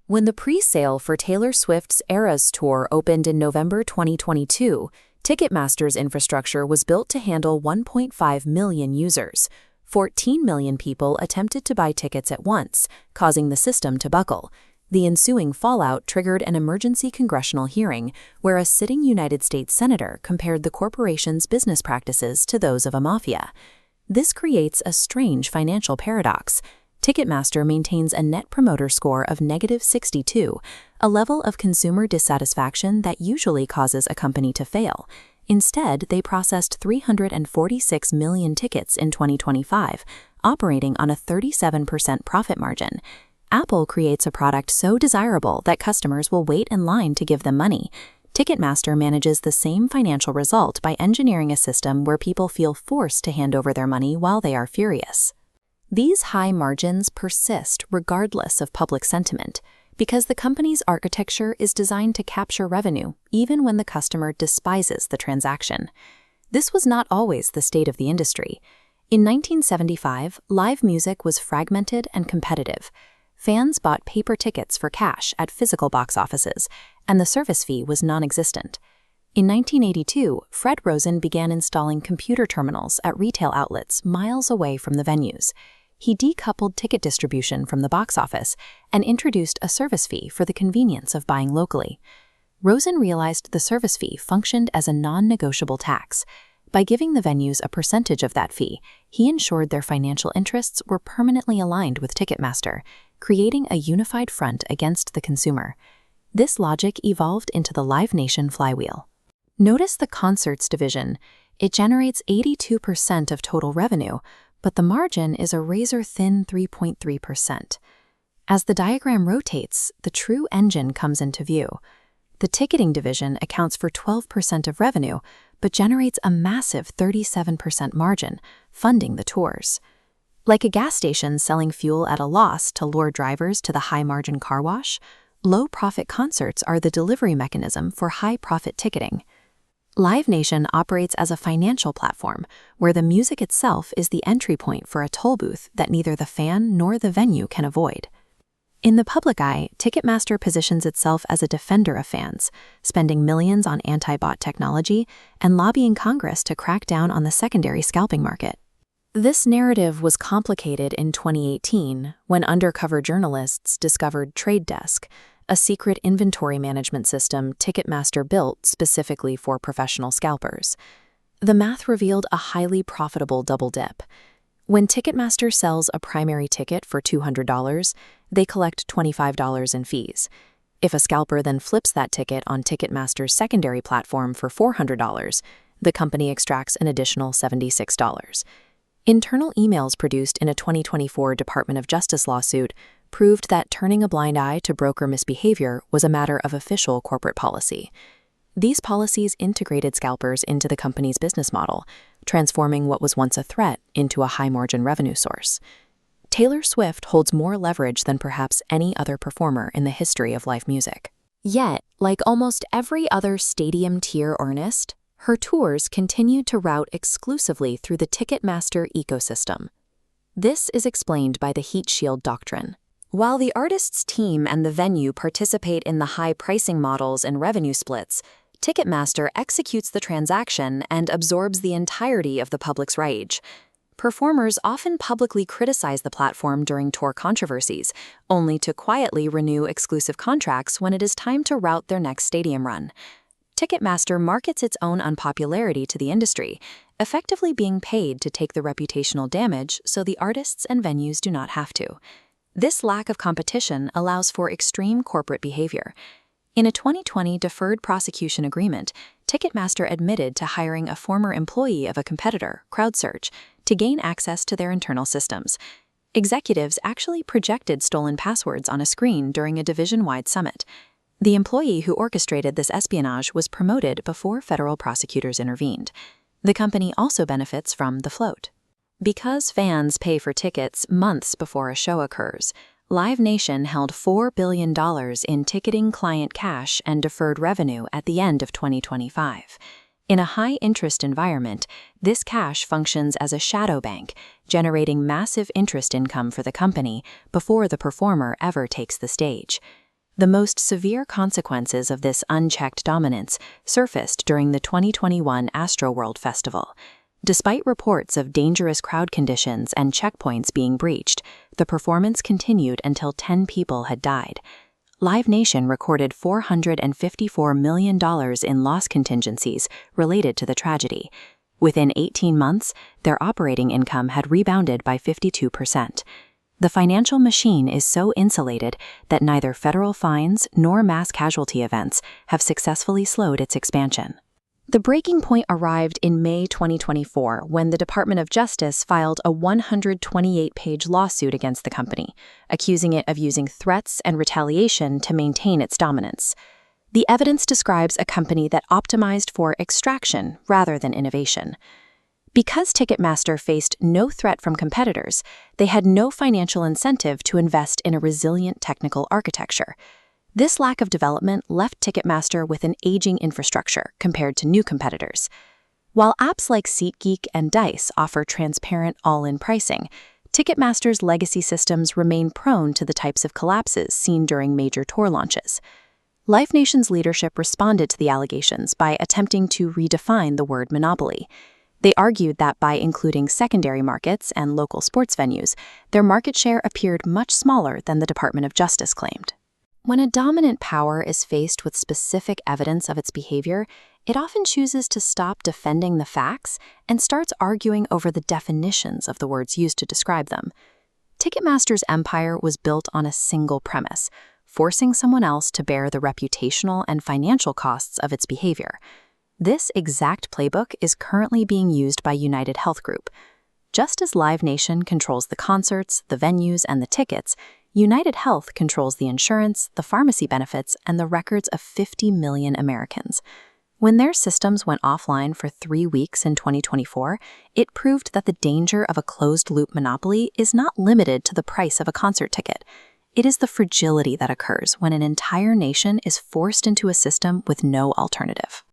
When the pre-sale for Taylor Swift's Eras Tour opened in November 2022, Ticketmaster's infrastructure was built to handle 1.5 million users. 14 million people attempted to buy tickets at once, causing the system to buckle. The ensuing fallout triggered an emergency congressional hearing where a sitting United States senator compared the corporation's business practices to those of a mafia. This creates a strange financial paradox. Ticketmaster maintains a Net Promoter Score of -62, a level of consumer dissatisfaction that usually causes a company to fail. Instead, they processed 346 million tickets in 2025, operating on a 37% profit margin. Apple creates a product so desirable that customers will wait in line to give them money. Ticketmaster manages the same financial result by engineering a system where people feel forced to hand over their money while they are furious. These high margins persist regardless of public sentiment, because the company's architecture is designed to capture revenue even when the customer despises the transaction. This was not always the state of the industry. In 1975, live music was fragmented and competitive. Fans bought paper tickets for cash at physical box offices, and the service fee was non-existent. In 1982, Fred Rosen began installing computer terminals at retail outlets miles away from the venues. He decoupled ticket distribution from the box office and introduced a service fee for the convenience of buying locally. Rosen realized the service fee functioned as a non-negotiable tax. By giving the venues a percentage of that fee, he ensured their financial interests were permanently aligned with Ticketmaster, creating a unified front against the consumer. This logic evolved into the Live Nation flywheel. Notice the concerts division. It generates 82% of total revenue, but the margin is a razor-thin 3.3%. As the diagram rotates, the true engine comes into view. The ticketing division accounts for 12% of revenue, but generates a massive 37% margin, funding the tours. Like a gas station selling fuel at a loss to lure drivers to the high-margin car wash, low-profit concerts are the delivery mechanism for high-profit ticketing. Live Nation operates as a financial platform where the music itself is the entry point for a toll booth that neither the fan nor the venue can avoid. In the public eye, Ticketmaster positions itself as a defender of fans, spending millions on anti-bot technology and lobbying Congress to crack down on the secondary scalping market. This narrative was complicated in 2018 when undercover journalists discovered Trade Desk, a secret inventory management system Ticketmaster built specifically for professional scalpers. The math revealed a highly profitable double dip. When Ticketmaster sells a primary ticket for $200, they collect $25 in fees. If a scalper then flips that ticket on Ticketmaster's secondary platform for $400, the company extracts an additional $76. Internal emails produced in a 2024 Department of Justice lawsuit proved that turning a blind eye to broker misbehavior was a matter of official corporate policy. These policies integrated scalpers into the company's business model, transforming what was once a threat into a high-margin revenue source. Taylor Swift holds more leverage than perhaps any other performer in the history of live music. Yet, like almost every other stadium-tier artist, her tours continue to route exclusively through the Ticketmaster ecosystem. This is explained by the heat shield doctrine. While the artist's team and the venue participate in the high pricing models and revenue splits, Ticketmaster executes the transaction and absorbs the entirety of the public's rage. Performers often publicly criticize the platform during tour controversies, only to quietly renew exclusive contracts when it is time to route their next stadium run. Ticketmaster markets its own unpopularity to the industry, effectively being paid to take the reputational damage so the artists and venues do not have to. This lack of competition allows for extreme corporate behavior. In a 2020 deferred prosecution agreement, Ticketmaster admitted to hiring a former employee of a competitor, CrowdSearch, to gain access to their internal systems. Executives actually projected stolen passwords on a screen during a division-wide summit. The employee who orchestrated this espionage was promoted before federal prosecutors intervened. The company also benefits from the float. Because fans pay for tickets months before a show occurs, Live Nation held $4 billion in ticketing client cash and deferred revenue at the end of 2025. In a high-interest environment, this cash functions as a shadow bank, generating massive interest income for the company before the performer ever takes the stage. The most severe consequences of this unchecked dominance surfaced during the 2021 Astroworld Festival. Despite reports of dangerous crowd conditions and checkpoints being breached, the performance continued until 10 people had died. Live Nation recorded $454 million in loss contingencies related to the tragedy. Within 18 months, their operating income had rebounded by 52%. The financial machine is so insulated that neither federal fines nor mass casualty events have successfully slowed its expansion. The breaking point arrived in May 2024 when the Department of Justice filed a 128-page lawsuit against the company, accusing it of using threats and retaliation to maintain its dominance. The evidence describes a company that optimized for extraction rather than innovation. Because Ticketmaster faced no threat from competitors, they had no financial incentive to invest in a resilient technical architecture. This lack of development left Ticketmaster with an aging infrastructure compared to new competitors. While apps like SeatGeek and Dice offer transparent all-in pricing, Ticketmaster's legacy systems remain prone to the types of collapses seen during major tour launches. Live Nation's leadership responded to the allegations by attempting to redefine the word monopoly. They argued that by including secondary markets and local sports venues, their market share appeared much smaller than the Department of Justice claimed. When a dominant power is faced with specific evidence of its behavior, it often chooses to stop defending the facts and starts arguing over the definitions of the words used to describe them. Ticketmaster's empire was built on a single premise: forcing someone else to bear the reputational and financial costs of its behavior. This exact playbook is currently being used by United Health Group. Just as Live Nation controls the concerts, the venues, and the tickets, United Health controls the insurance, the pharmacy benefits, and the records of 50 million Americans. When their systems went offline for 3 weeks in 2024, it proved that the danger of a closed-loop monopoly is not limited to the price of a concert ticket. It is the fragility that occurs when an entire nation is forced into a system with no alternative.